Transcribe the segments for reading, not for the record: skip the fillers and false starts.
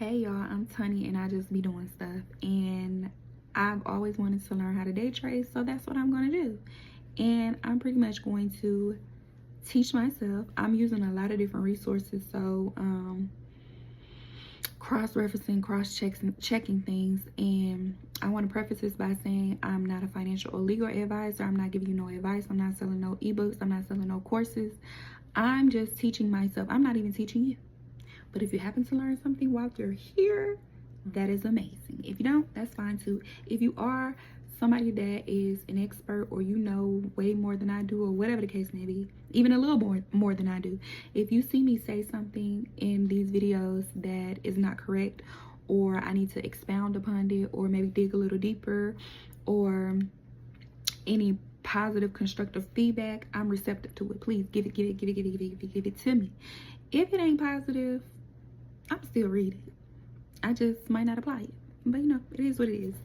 Hey y'all, I'm Tony and I just be doing stuff, and I've always wanted to learn how to day trade, so that's what I'm going to do. And I'm pretty much going to teach myself. I'm using a lot of different resources, so cross-referencing, cross-checking things. And I want to preface this by saying I'm not a financial or legal advisor. I'm not giving you no advice. I'm not selling no ebooks. I'm not selling no courses. I'm just teaching myself. I'm not even teaching you. But if you happen to learn something while you're here, that is amazing. If you don't, that's fine too. If you are somebody that is an expert, or you know way more than I do, or whatever the case may be, even a little more than I do, if you see me say something in these videos that is not correct, or I need to expound upon it, or maybe dig a little deeper, or any positive constructive feedback, I'm receptive to it. Please give it to me. If it ain't positive, I'm still reading. I just might not apply it, but you know, it is what it is.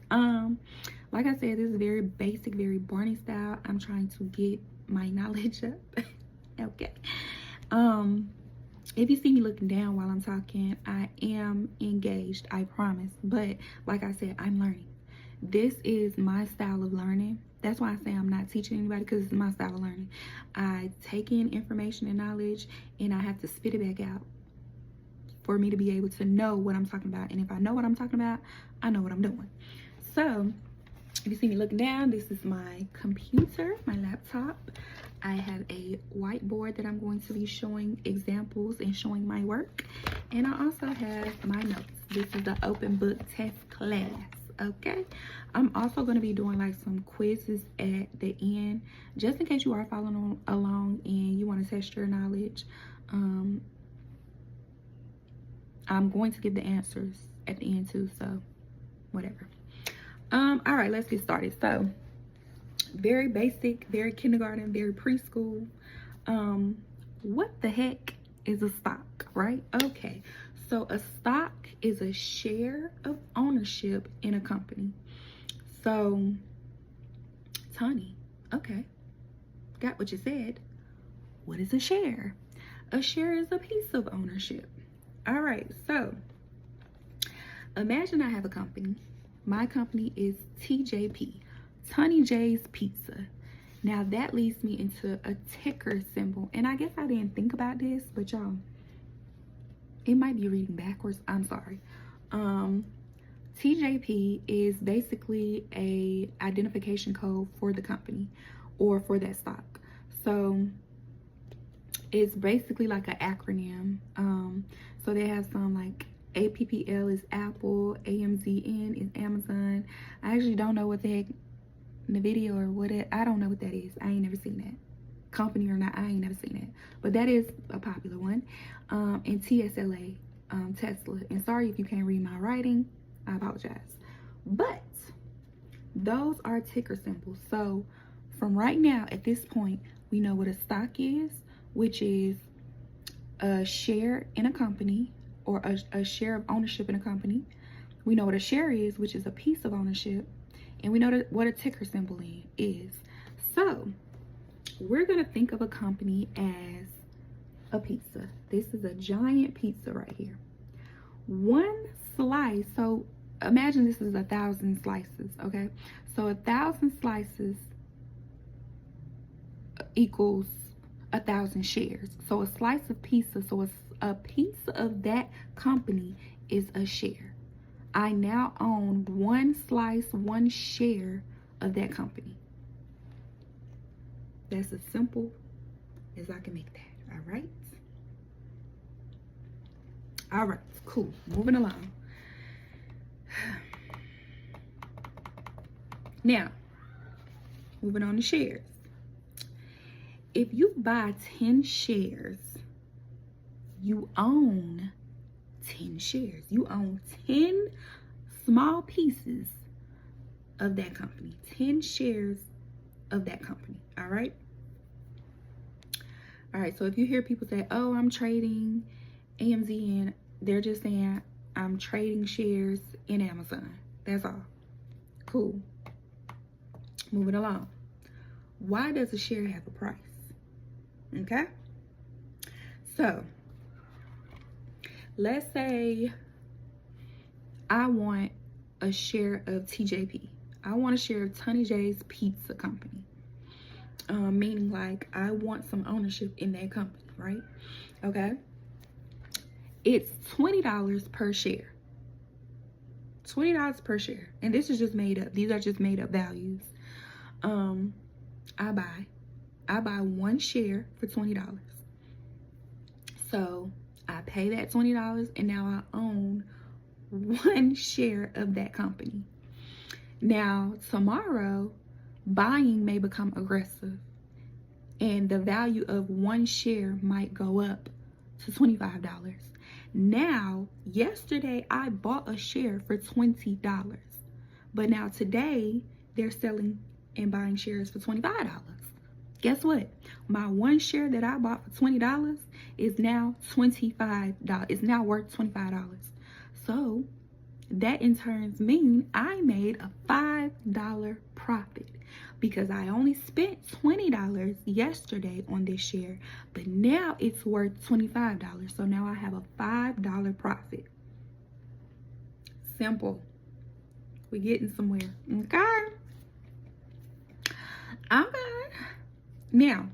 Like I said, this is very basic, very Barney style. I'm trying to get my knowledge up. Okay. If you see me looking down while I'm talking, I am engaged, I promise. But like I said, I'm learning. This is my style of learning. That's why I say I'm not teaching anybody, because it's my style of learning. I take in information and knowledge, and I have to spit it back out for me to be able to know what I'm talking about. And if I know what I'm talking about, I know what I'm doing. So if you see me looking down, this is my computer, my laptop. I have a whiteboard that I'm going to be showing examples and showing my work. And I also have my notes. This is the open book test class. Okay, I'm also going to be doing like some quizzes at the end, just in case you are following along and you want to test your knowledge. I'm going to give the answers at the end too, so whatever. All right, let's get started. So very basic, very kindergarten, very preschool. What the heck is a stock, right? Okay, so a stock is a share of ownership in a company. So Tony, okay, got what you said. What is a share? A share is a piece of ownership. All right, so imagine I have a company. My company is TJP, Tony J's Pizza. Now that leads me into a ticker symbol. And I guess I didn't think about this, but y'all, it might be reading backwards. I'm sorry. TJP is basically a identification code for the company or for that stock. So it's basically like an acronym. So they have some like APPL is Apple, AMZN is Amazon. I actually don't know what the heck the video or what it, I don't know what that is. I ain't never seen that. Company or not, I ain't never seen it. But that is a popular one. And TSLA, Tesla. And sorry if you can't read my writing, I apologize. But those are ticker symbols. So from right now, at this point, we know what a stock is, which is a share in a company, or a share of ownership in a company. We know what a share is, which is a piece of ownership, and we know what a ticker symbol is. So we're gonna think of a company as a pizza. This is a giant pizza right here. One slice, so imagine this is 1,000 slices, okay? So 1,000 slices equals 1,000 shares. So a slice of pizza, so a piece of that company is a share. I now own one slice, one share of that company. That's as simple as I can make that. All right. All right, cool. Moving along. Now, moving on to shares. If you buy 10 shares, you own 10 shares. You own 10 small pieces of that company, 10 shares of that company. All right. All right. So if you hear people say, oh, I'm trading AMZN, they're just saying I'm trading shares in Amazon. That's all. Cool. Moving along. Why does a share have a price? Okay, so let's say I want a share of TJP. I want a share of Tony J's Pizza Company. Meaning like I want some ownership in that company, right? Okay. It's $20 per share. $20 per share. And this is just made up. These are just made up values. I buy one share for $20. So I pay that $20 and now I own one share of that company. Now tomorrow, buying may become aggressive and the value of one share might go up to $25. Now, yesterday I bought a share for $20, but now today they're selling and buying shares for $25. Guess what? My one share that I bought for $20 is now $25. It's now worth $25. So that in turn means I made a $5 profit because I only spent $20 yesterday on this share, but now it's worth $25. So now I have a $5 profit. Simple. We're getting somewhere. Okay. Now,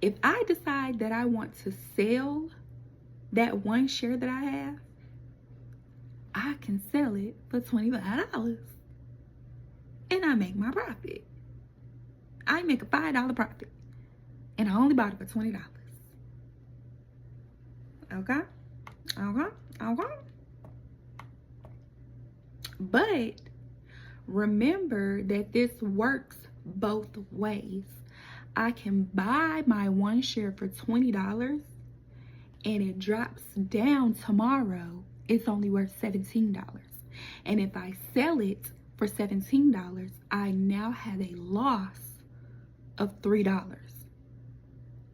if I decide that I want to sell that one share that I have, I can sell it for $25 and I make my profit. I make a $5 profit and I only bought it for $20. Okay? But remember that this works both ways. I can buy my one share for $20 and it drops down tomorrow. It's only worth $17. And if I sell it for $17, I now have a loss of $3.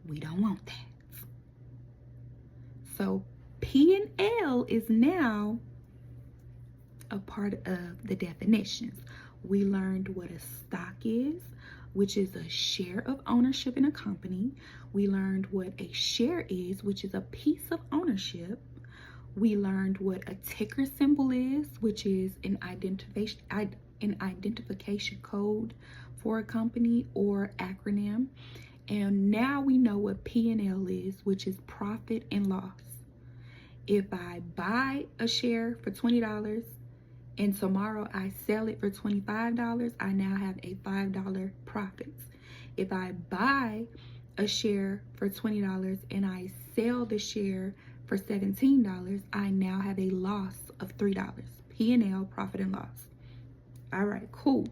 We don't want that. So P&L is now a part of the definitions. We learned what a stock is, which is a share of ownership in a company. We learned what a share is, which is a piece of ownership. We learned what a ticker symbol is, which is an identification code for a company or acronym. And now we know what P&L is, which is profit and loss. If I buy a share for $20 and tomorrow I sell it for $25, I now have a $5 profit. If I buy a share for $20 and I sell the share for $17, I now have a loss of $3. P&L, profit and loss. All right, cool.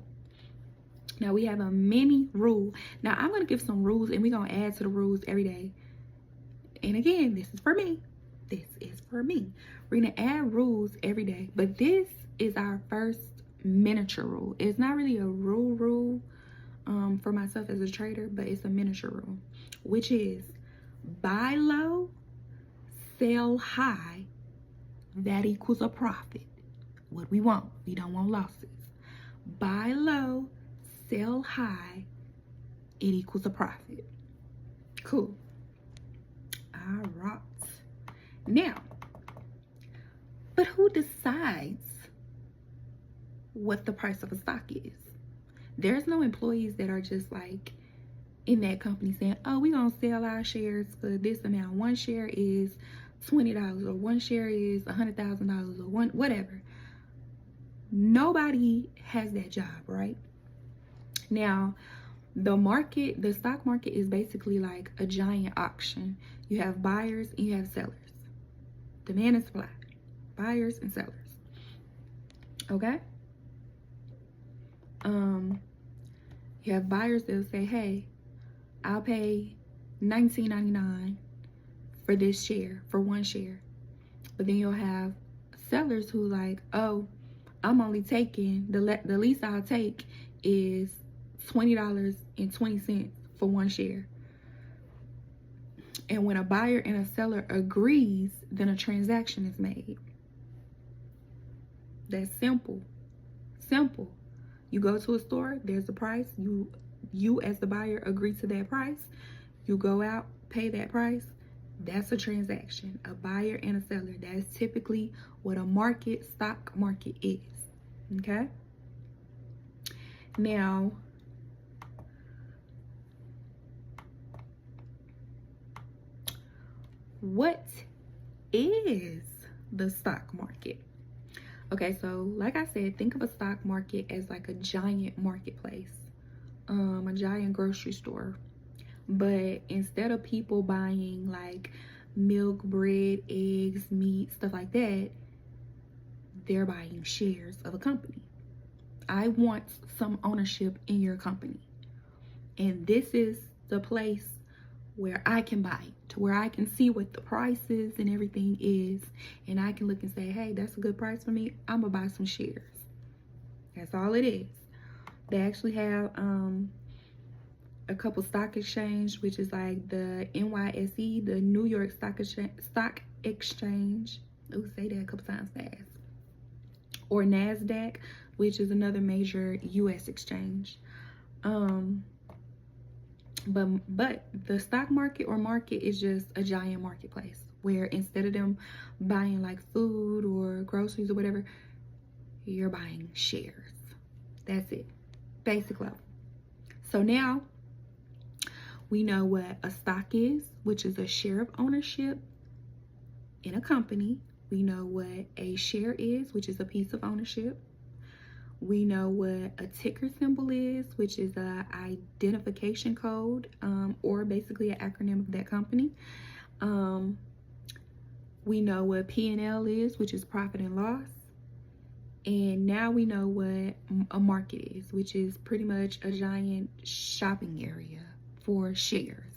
Now we have a mini rule. Now I'm going to give some rules and we're going to add to the rules every day. And again, this is for me. This is for me. We're going to add rules every day. But this is our first miniature rule. It's not really a rule for myself as a trader, but it's a miniature rule, which is buy low, sell high. That equals a profit. What we want. We don't want losses. Buy low, sell high. It equals a profit. Cool. All right. Now, but who decides what the price of a stock is? There's no employees that are just like in that company saying, oh, we're going to sell our shares for this amount. One share is $20 or one share is $100,000 or whatever. Nobody has that job, right? Now, the stock market is basically like a giant auction. You have buyers and you have sellers. Demand and supply. Buyers and sellers. Okay? You have buyers that'll say, hey, I'll pay $19.99 for this share, for one share. But then you'll have sellers who like, oh, I'm only taking, the least I'll take is $20.20 for one share. And when a buyer and a seller agrees, then a transaction is made. That's simple. Simple. You go to a store, there's a price. You as the buyer agree to that price. You go out, pay that price. That's a transaction, a buyer and a seller. That is typically what a stock market is. Okay. Now, what is the stock market? Okay, so like I said, think of a stock market as like a giant marketplace, a giant grocery store. But instead of people buying like milk, bread, eggs, meat, stuff like that, they're buying shares of a company. I want some ownership in your company. And this is the place where I can buy, to where I can see what the prices and everything is. And I can look and say, hey, that's a good price for me. I'm going to buy some shares. That's all it is. They actually have a couple stock exchange, which is like the NYSE, the New York Stock Exchange. Oh, say that a couple times fast. Or NASDAQ, which is another major U.S. exchange. But the stock market or market is just a giant marketplace where instead of them buying like food or groceries or whatever, you're buying shares. That's it. Basic level. So now we know what a stock is, which is a share of ownership in a company. We know what a share is, which is a piece of ownership. We know what a ticker symbol is, which is an identification code, or basically an acronym of that company. We know what P&L is, which is profit and loss. And now we know what a market is, which is pretty much a giant shopping area for shares.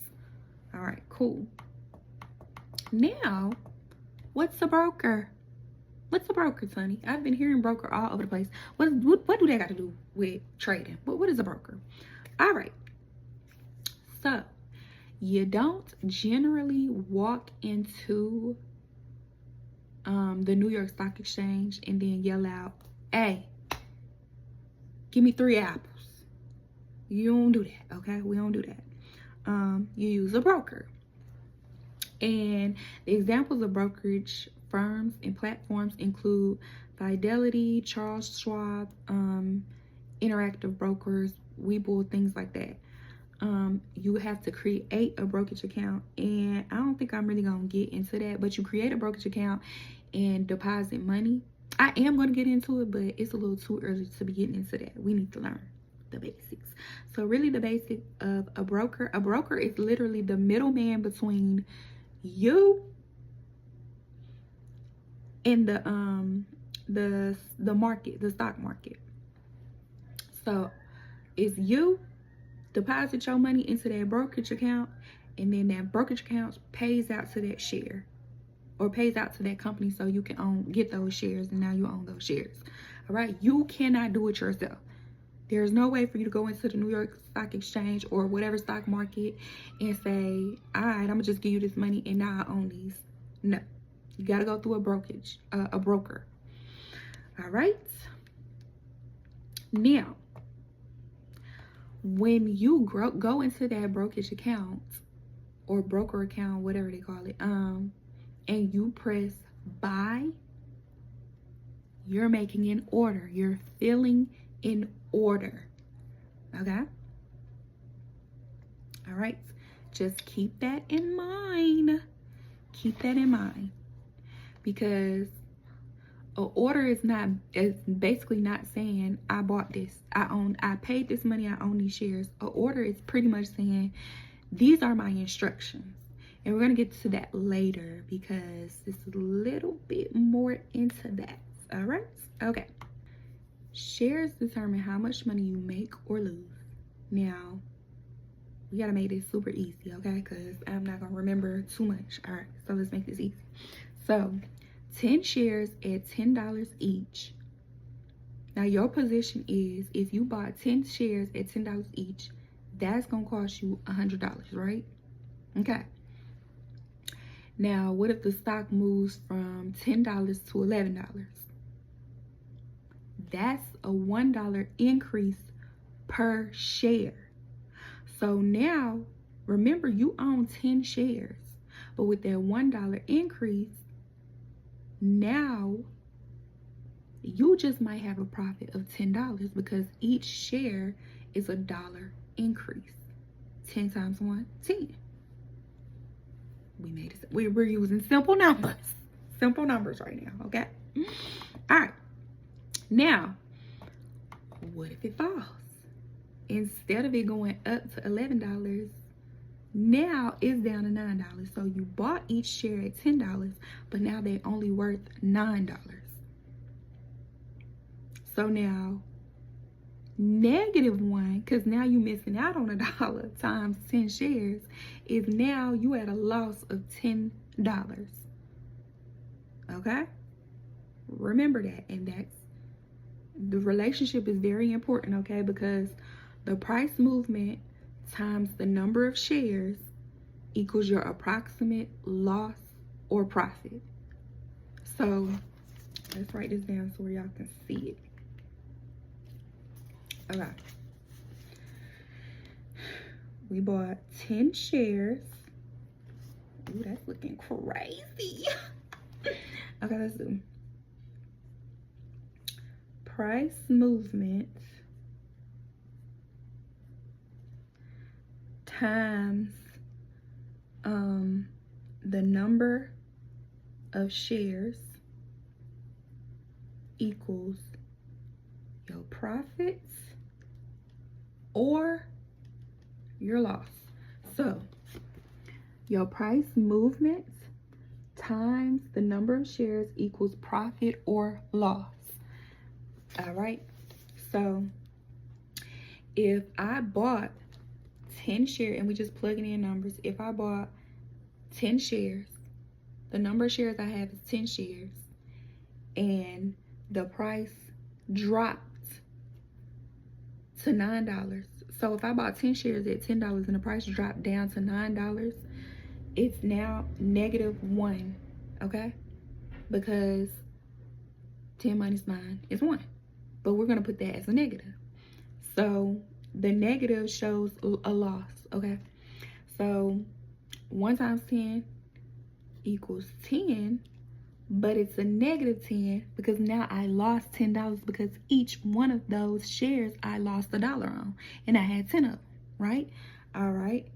All right, cool. Now, what's a broker? What's a broker, Sonny? I've been hearing broker all over the place. What do they got to do with trading? What is a broker? All right. So, you don't generally walk into the New York Stock Exchange and then yell out, hey, give me 3 apples. You don't do that, okay? We don't do that. You use a broker. And the examples of brokerage firms and platforms include Fidelity, Charles Schwab, Interactive Brokers, Webull, things like that. You have to create a brokerage account, and I don't think I'm really gonna get into that, but you create a brokerage account and deposit money. I am going to get into it, but it's a little too early to be getting into that. We need to learn the basics. So really the basic of a broker is literally the middleman between you and the market, the stock market. So if you deposit your money into that brokerage account, and then that brokerage account pays out to that share or pays out to that company, so you can get those shares, and now you own those shares. All right, you cannot do it yourself. There's no way for you to go into the New York Stock Exchange or whatever stock market and say, all right, I'm gonna just give you this money and now I own these. No, you gotta go through a broker. All right. Now, when you go into that brokerage account or broker account, whatever they call it, and you press buy, you're making an order. You're filling in order. Okay? All right. Just keep that in mind. Keep that in mind. Because an order is basically not saying I bought this, I paid this money, I own these shares. An order is pretty much saying these are my instructions. And we're going to get to that later because it's a little bit more into that. All right? Okay. Shares determine how much money you make or lose. Now, we got to make this super easy, okay? Because I'm not going to remember too much. All right, so let's make this easy. So, 10 shares at $10 each. Now, your position is if you bought 10 shares at $10 each, that's going to cost you $100, right? Okay. Now, what if the stock moves from $10 to $11? That's a $1 increase per share. So now, remember, you own 10 shares, But with that $1 increase, now you just might have a profit of $10 because each share is $1 increase. 10 times 1, 10. We made it. We're using simple numbers. Simple numbers right now, okay? All right. Now, what if it falls? Instead of it going up to $11, now it's down to $9. So you bought each share at $10, but now they're only worth $9. So now, -1, because now you're missing out on $1 times 10 shares, is now you at a loss of $10. Okay? Remember that. And that's, the relationship is very important, okay? Because the price movement times the number of shares equals your approximate loss or profit. So let's write this down so y'all can see it. Okay. We bought 10 shares. Ooh, that's looking crazy. Okay, let's do price movement times the number of shares equals your profits or your loss. So your price movement times the number of shares equals profit or loss. All right. So if I bought 10 shares, and we just plugging in numbers, if I bought 10 shares, the number of shares I have is 10 shares, and the price dropped to $9. So if I bought 10 shares at $10 and the price dropped down to $9, it's now -1, okay? Because 10 minus 9 is 1. But we're going to put that as a negative. So the negative shows a loss, okay? So 1 times 10 equals 10, but it's a -10 because now I lost $10 because each one of those shares I lost $1 on, and I had 10 of them, right? All right.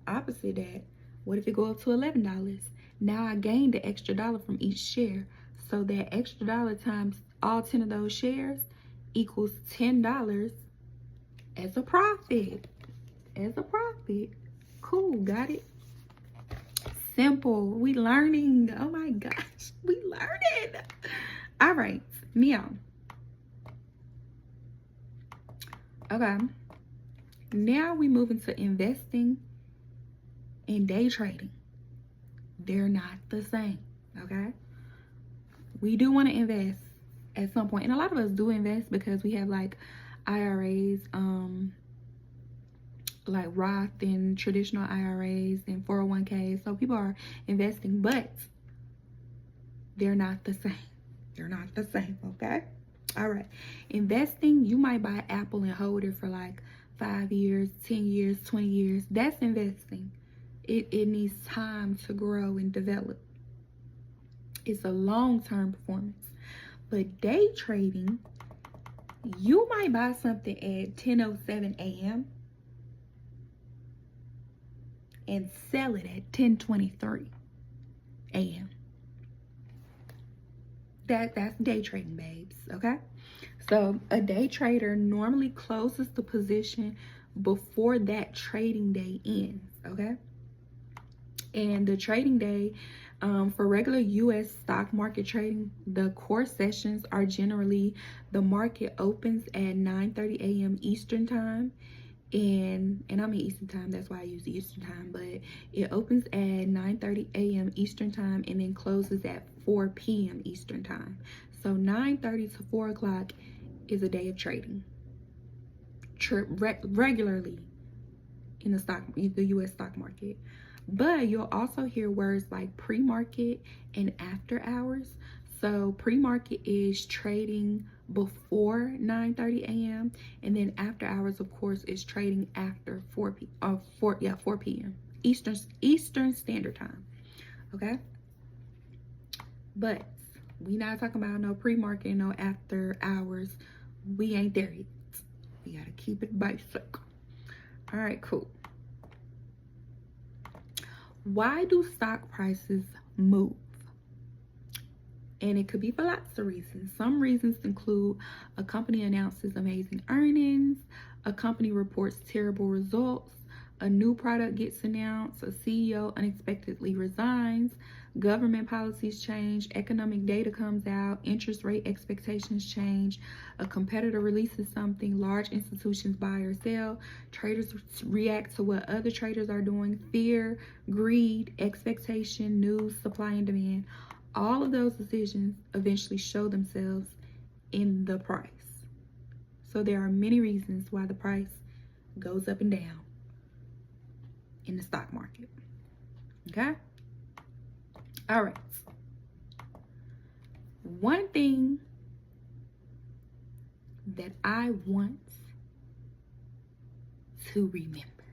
Opposite that, what if it go up to $11? Now I gained the extra $1 from each share. So that extra $1 times all 10 of those shares equals $10 as a profit. As a profit. Cool, got it? Simple. We learning. Oh my gosh, we learning. All right, meow. Okay, now we move into investing and day trading. They're not the same, okay? We do want to invest at some point, and a lot of us do invest because we have like IRAs, like Roth and traditional IRAs and 401ks. So people are investing, but they're not the same. They're not the same, okay? All right. Investing, you might buy Apple and hold it for like 5 years, 10 years, 20 years. That's investing. It needs time to grow and develop. It's a long-term performance. But day trading, you might buy something at 10:07 a.m. and sell it at 10:23 a.m. That's day trading, babes, okay? So a day trader normally closes the position before that trading day ends, okay? And the trading day, for regular U.S. stock market trading, the core sessions are generally, the market opens at 9:30 a.m. Eastern time. And I'm in Eastern time, that's why I use the Eastern time, but it opens at 9:30 a.m. Eastern time and then closes at 4 p.m. Eastern time. So 9:30 to 4 o'clock is a day of trading regularly in the U.S. stock market. But you'll also hear words like pre-market and after hours. So pre-market is trading before 9:30 a.m. and then after hours, of course, is trading after 4 p.m. Eastern Standard Time. Okay? But we not talking about no pre-market, no after hours. We ain't there yet. We gotta keep it basic. All right, cool. Why do stock prices move? And it could be for lots of reasons. Some reasons include a company announces amazing earnings, a company reports terrible results, a new product gets announced, a CEO unexpectedly resigns, government policies change, economic data comes out, interest rate expectations change, a competitor releases something, large institutions buy or sell, traders react to what other traders are doing, fear, greed, expectation, news, supply and demand. All of those decisions eventually show themselves in the price. So there are many reasons why the price goes up and down in the stock market. Okay? All right. One thing that I want to remember.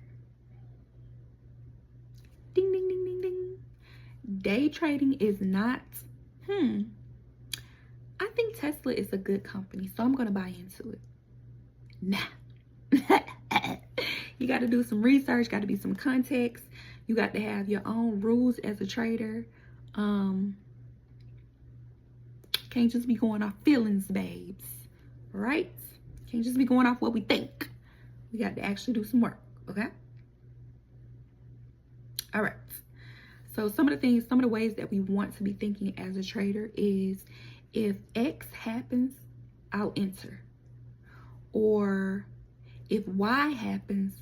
Ding, ding, ding, ding, ding. Day trading is not, I think Tesla is a good company, so I'm going to buy into it. Nah. You got to do some research, got to be some context. You got to have your own rules as a trader. Can't just be going off feelings, babes. Right? Can't just be going off what we think. We got to actually do some work, okay? All right. So some of the ways that we want to be thinking as a trader is, if X happens, I'll enter. Or if Y happens,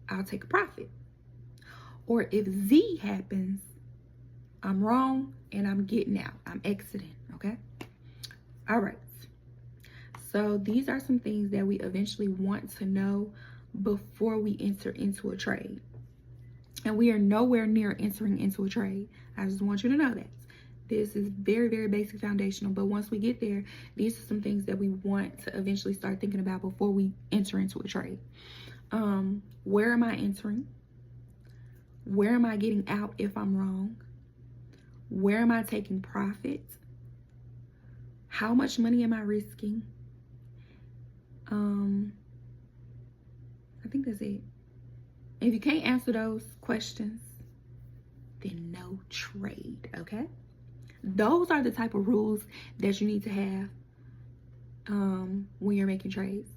I'll take a profit. Or if Z happens, I'm wrong and I'm getting out. I'm exiting, okay? All right. So these are some things that we eventually want to know before we enter into a trade. And we are nowhere near entering into a trade. I just want you to know that. This is very, very basic foundational. But once we get there, these are some things that we want to eventually start thinking about before we enter into a trade. Where am I entering? Where am I getting out if I'm wrong? Where am I taking profit? How much money am I risking? I think that's it. If you can't answer those questions, then no trade, okay? Those are the type of rules that you need to have when you're making trades.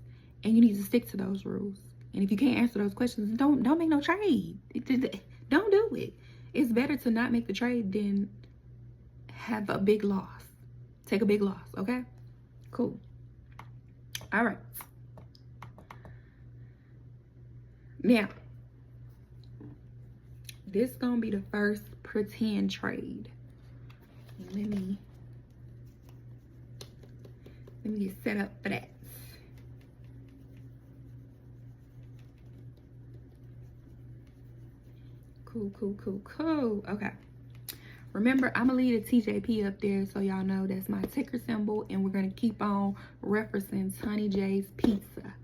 And you need to stick to those rules. And if you can't answer those questions, don't make no trade. Don't do it. It's better to not make the trade than have a big loss. Take a big loss, okay? Cool. All right. Now, this is gonna be the first pretend trade. Let me get set up for that. Cool. Okay. Remember, I'm gonna leave a TJP up there so y'all know that's my ticker symbol, and we're gonna keep on referencing Honey J's Pizza.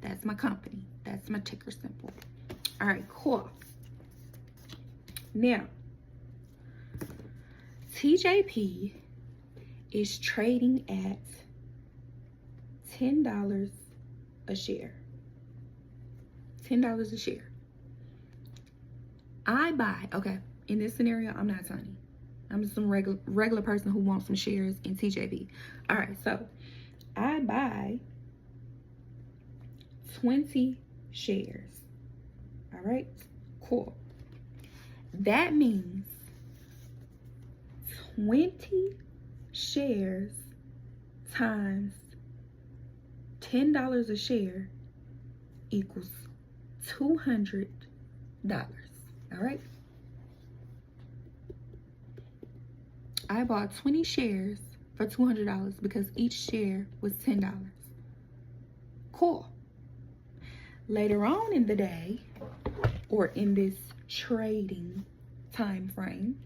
That's my company. That's my ticker symbol. All right, cool. Now, TJP is trading at $10 a share. $10 a share. I buy, okay, in this scenario, I'm not Tony. I'm just some regular person who wants some shares in TJP. All right, so I buy 20 shares. All right, cool. That means 20 shares times $10 a share equals $200. All right. I bought 20 shares for $200 because each share was $10. Cool. Later on in the day, or in this trading time frame,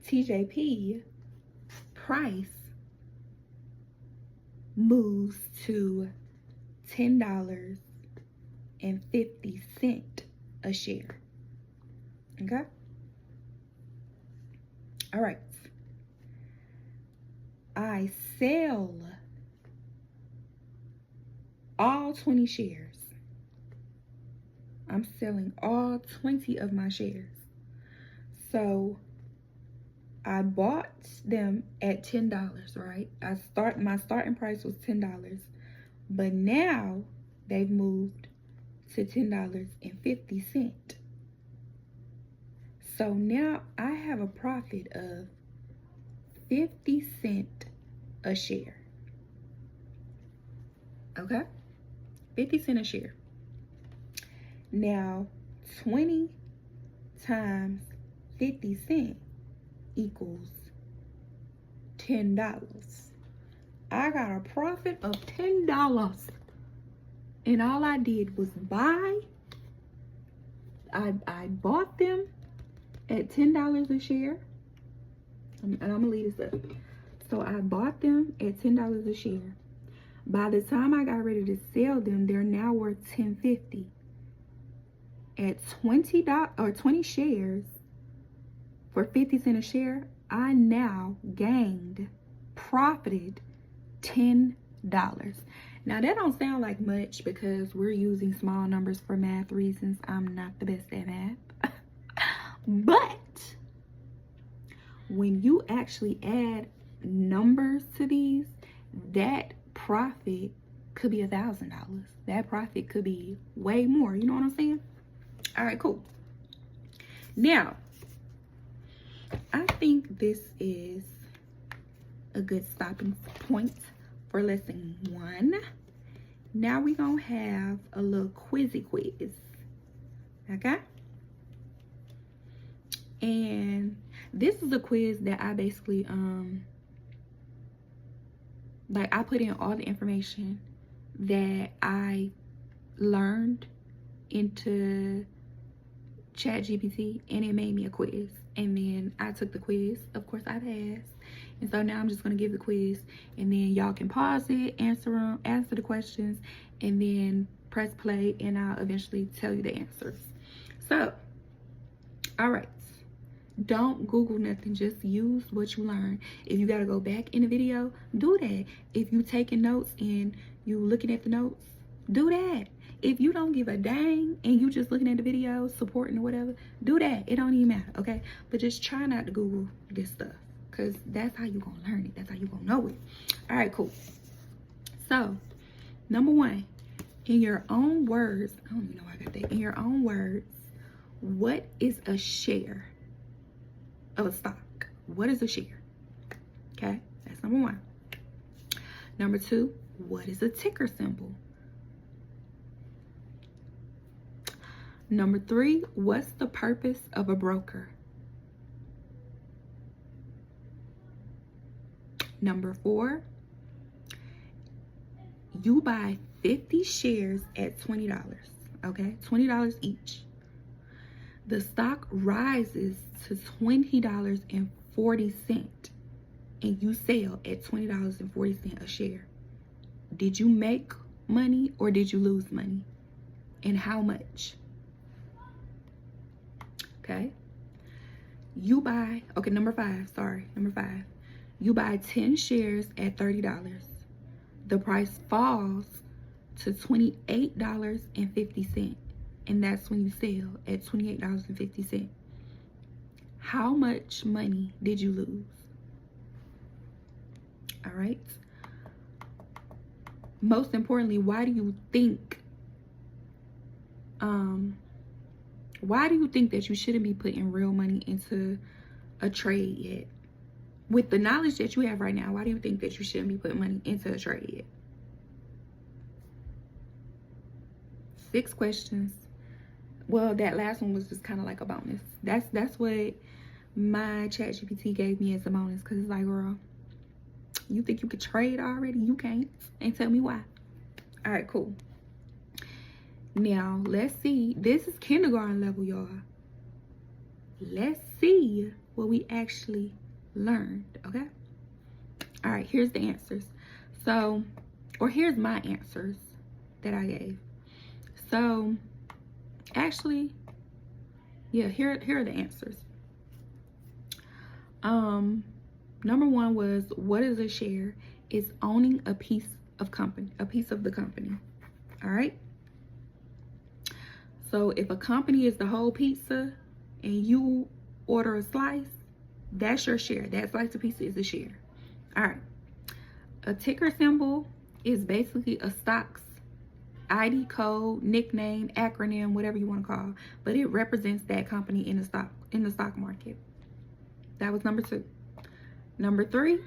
TJP price moves to $10.50 a share. Okay? All right. I sell all 20 shares. I'm selling all 20 of my shares. So I bought them at $10, right? My starting price was $10. But now they've moved to $10.50. So now I have a profit of 50 cents a share. Okay? 50 cents a share. Now 20 times 50 cents equals $10. I got a profit of $10. And all I did was buy. I bought them at $10 a share. And I'm gonna leave this up. So I bought them at $10 a share. By the time I got ready to sell them, they're now worth $10.50. At $20 shares for 50 cents a share, I now profited $10. Now that don't sound like much because we're using small numbers for math reasons. I'm not the best at math. But when you actually add numbers to these, that profit could be $1,000. That profit could be way more. You know what I'm saying? All right, cool. Now, I think this is a good stopping point for lesson 1. Now we're gonna have a little quizzy quiz. Okay? And this is a quiz that I basically like I put in all the information that I learned into ChatGPT, and it made me a quiz. And then I took the quiz. Of course, I passed. And so now I'm just going to give the quiz, and then y'all can pause it, answer the questions, and then press play, and I'll eventually tell you the answers. So, all right. Don't Google nothing. Just use what you learn. If you got to go back in the video, do that. If you taking notes and you looking at the notes, do that. If you don't give a dang and you just looking at the video, supporting or whatever, do that. It don't even matter, okay? But just try not to Google this stuff, because that's how you gonna learn it. That's how you gonna know it. All right, cool. So, number 1, in your own words, I don't even know why I got that. In your own words, what is a share of a stock? What is a share? Okay, that's number 1. Number 2, what is a ticker symbol? Number 3, what's the purpose of a broker? Number 4, you buy 50 shares at $20, okay? $20 each. The stock rises to $20.40 and you sell at $20.40 a share. Did you make money or did you lose money? And how much? Okay. You buy, okay, number 5, you buy 10 shares at $30. The price falls to $28.50, and that's when you sell at $28.50. How much money did you lose? All right. Most importantly, why do you think that you shouldn't be putting real money into a trade yet? With the knowledge that you have right now, why do you think that you shouldn't be putting money into a trade yet? 6 questions. Well, that last one was just kind of like a bonus. That's what my ChatGPT gave me as a bonus, because it's like, girl, you think you could trade already? You can't. And tell me why. All right, cool. Now, let's see. This is kindergarten level, y'all. Let's see what we actually learned, okay? All right, here's the answers. So, or here's my answers that I gave. So, actually, Yeah, here are the answers. Number one was, what is a share? It's owning a piece of the company. All right. So if a company is the whole pizza and you order a slice, that's your share. That slice of pizza is a share. All right. A ticker symbol is basically a stock's ID code, nickname, acronym, whatever you want to call, but it represents that company in the stock market. That was number two. Number three,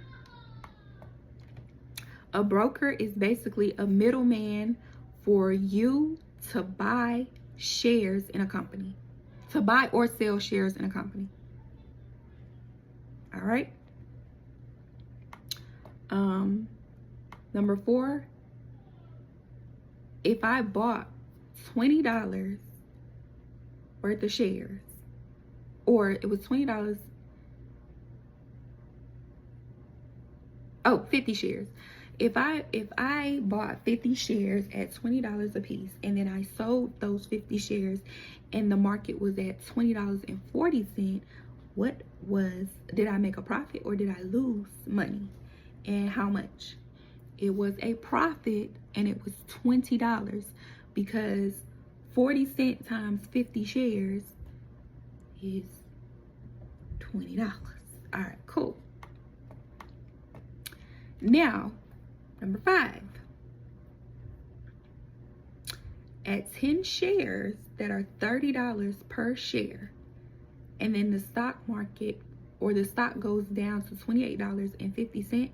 a broker is basically a middleman for you to buy shares in a company, to buy or sell shares in a company. All right. Number four, if I bought $20 worth of shares, or it was $20, 50 shares. If I bought 50 shares at $20 a piece, and then I sold those 50 shares and the market was at $20.40, did I make a profit or did I lose money? And how much? It was a profit, and it was $20, because 40 cents times 50 shares is $20. All right, cool. Now, number five, at 10 shares that are $30 per share, and then the stock market or the stock goes down to $28.50,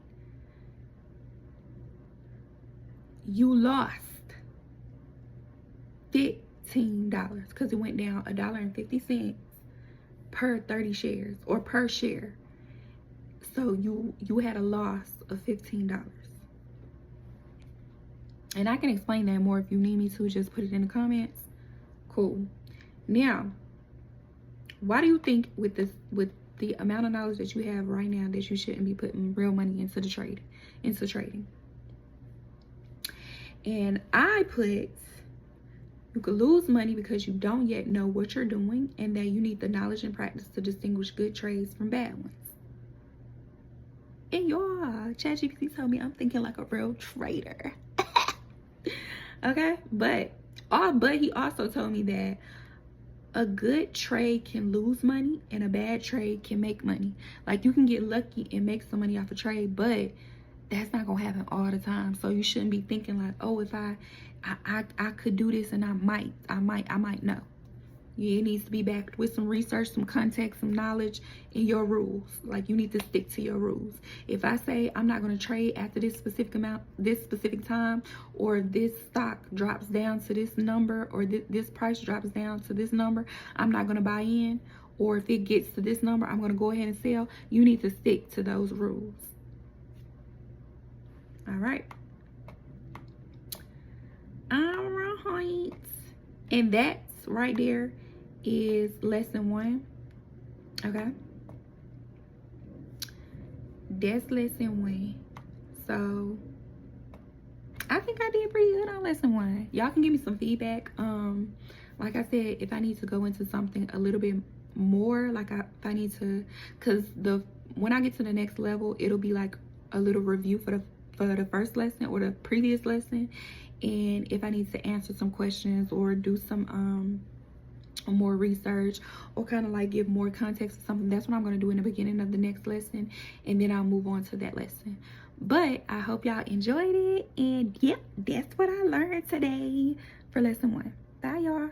you lost $15 because it went down $1.50 per 30 shares or per share. So you had a loss of $15. And I can explain that more if you need me to. Just put it in the comments. Cool. Now, why do you think with the amount of knowledge that you have right now that you shouldn't be putting real money into trading? And I put, you could lose money because you don't yet know what you're doing, and that you need the knowledge and practice to distinguish good trades from bad ones. And y'all, ChatGPT told me I'm thinking like a real trader. Okay, but he also told me that a good trade can lose money and a bad trade can make money. Like, you can get lucky and make some money off a trade, but that's not gonna happen all the time. So you shouldn't be thinking like, oh, if I could do this and I might. No. It needs to be backed with some research, some context, some knowledge, and your rules. Like, you need to stick to your rules. If I say I'm not going to trade after this specific time, or this stock drops down to this number, or this price drops down to this number, I'm not going to buy in. Or if it gets to this number, I'm going to go ahead and sell. You need to stick to those rules. All right. All right. And that's right there is lesson 1. Okay, that's lesson 1. So I think I did pretty good on lesson 1. Y'all can give me some feedback. Like I said, if I need to go into something a little bit more, like if I need to, because when I get to the next level, it'll be like a little review for the first lesson or the previous lesson. And if I need to answer some questions or do some more research, or kind of like give more context to something, that's what I'm going to do in the beginning of the next lesson, and then I'll move on to that lesson. But I hope y'all enjoyed it, and yep, that's what I learned today for lesson 1. Bye, y'all.